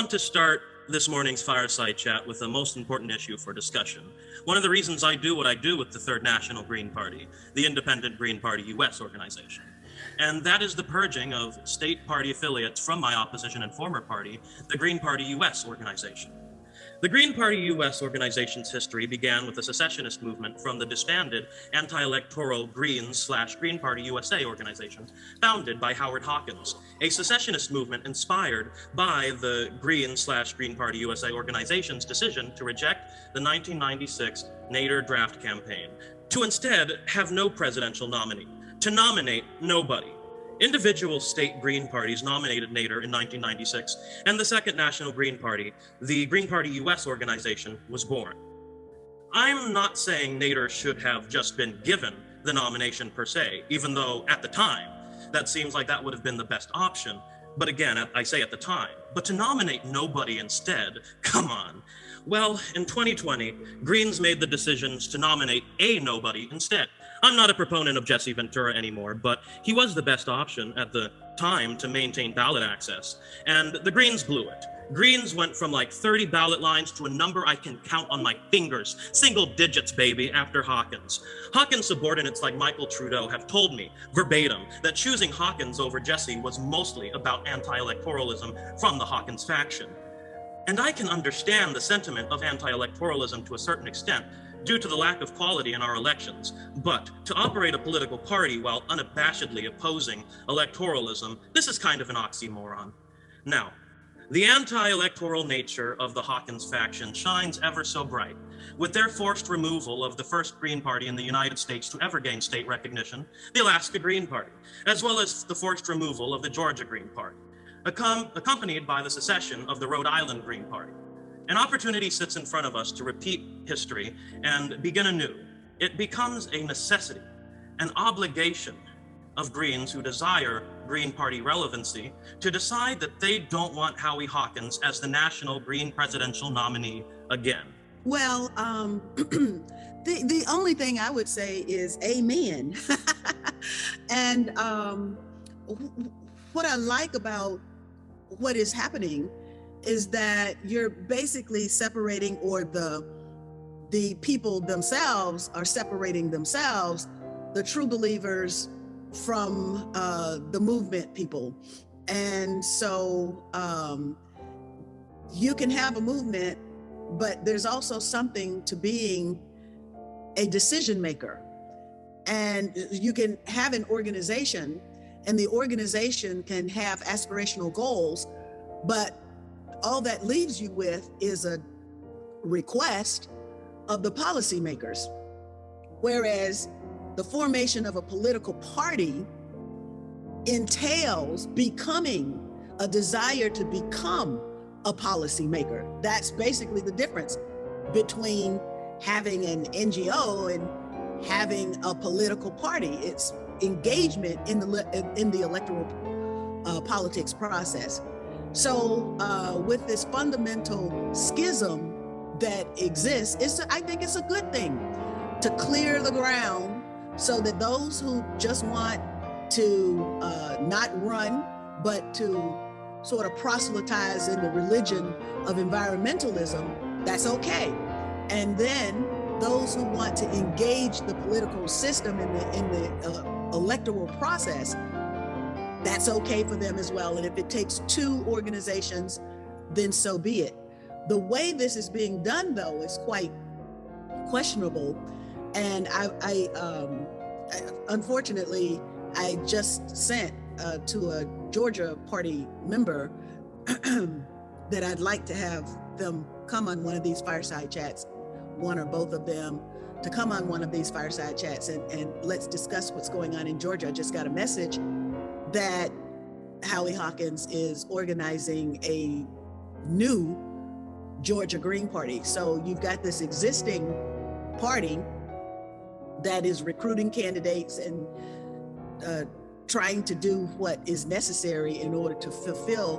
want to start this morning's Fireside Chat with the most important issue for discussion. One of the reasons I do what I do with the Third National Green Party, the independent Green Party US organization. And that is the purging of state party affiliates from my opposition and former party, the Green Party US organization. The Green Party US organization's history began with a secessionist movement from the disbanded anti-electoral Greens/Green Party USA organization founded by Howard Hawkins, a secessionist movement inspired by the Greens/Green Party USA organization's decision to reject the 1996 Nader draft campaign, to instead have no presidential nominee, to nominate nobody. Individual state Green parties nominated Nader in 1996, and the Second National Green Party, the Green Party US organization, was born. I'm not saying Nader should have just been given the nomination per se, even though at the time, that seems like that would have been the best option. But again, I say at the time, but to nominate nobody instead, come on. Well, in 2020, Greens made the decisions to nominate a nobody instead. I'm not a proponent of Jesse Ventura anymore, but he was the best option at the time to maintain ballot access. And the Greens blew it. Greens went from like 30 ballot lines to a number I can count on my fingers, single digits, baby, after Hawkins. Hawkins subordinates like Michael Trudeau have told me, verbatim, that choosing Hawkins over Jesse was mostly about anti-electoralism from the Hawkins faction. And I can understand the sentiment of anti-electoralism to a certain extent, due to the lack of quality in our elections. But to operate a political party while unabashedly opposing electoralism, this is kind of an oxymoron. Now, the anti-electoral nature of the Hawkins faction shines ever so bright, with their forced removal of the first Green Party in the United States to ever gain state recognition, the Alaska Green Party, as well as the forced removal of the Georgia Green Party, accompanied by the secession of the Rhode Island Green Party. An opportunity sits in front of us to repeat history and begin anew. It becomes a necessity, an obligation of Greens who desire Green Party relevancy to decide that they don't want Howie Hawkins as the national Green presidential nominee again. Well, the only thing I would say is amen. And what I like about what is happening is that you're basically separating, or the people themselves are separating themselves, the true believers from the movement people. And so you can have a movement, but there's also something to being a decision maker. And you can have an organization, and the organization can have aspirational goals, but all that leaves you with is a request of the policymakers. Whereas the formation of a political party entails becoming a desire to become a policymaker. That's basically the difference between having an NGO and having a political party. It's engagement in the electoral politics process. So with this fundamental schism that exists, I think it's a good thing to clear the ground so that those who just want to not run, but to sort of proselytize in the religion of environmentalism, that's okay. And then those who want to engage the political system in the electoral process, that's okay for them as well. And if it takes two organizations, then so be it. The way this is being done, though, is quite questionable. And I unfortunately, I just sent to a Georgia party member that I'd like to have them come on one of these fireside chats, one or both of them, to come on one of these fireside chats and let's discuss what's going on in Georgia. I just got a message that Howie Hawkins is organizing a new Georgia Green Party. So you've got this existing party that is recruiting candidates and trying to do what is necessary in order to fulfill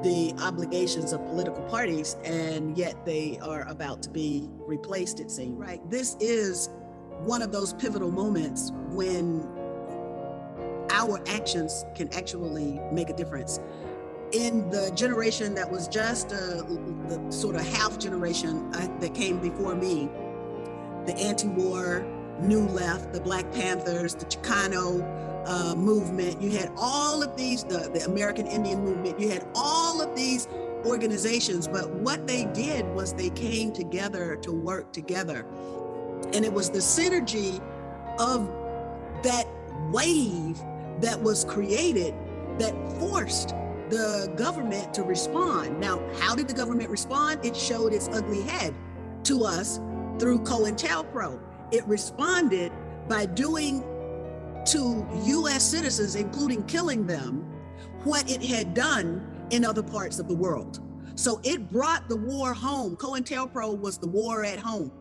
the obligations of political parties, and yet they are about to be replaced, it seems. Right. This is one of those pivotal moments when our actions can actually make a difference. in the generation that was just the sort of half generation that came before me, the anti-war New Left, the Black Panthers, the Chicano movement, you had all of these, the American Indian movement, you had all of these organizations, but what they did was they came together to work together. And it was the synergy of that wave that was created that forced the government to respond. Now, how did the government respond? It showed its ugly head to us through COINTELPRO. It responded by doing to US citizens, including killing them, what it had done in other parts of the world. So it brought the war home. COINTELPRO was the war at home.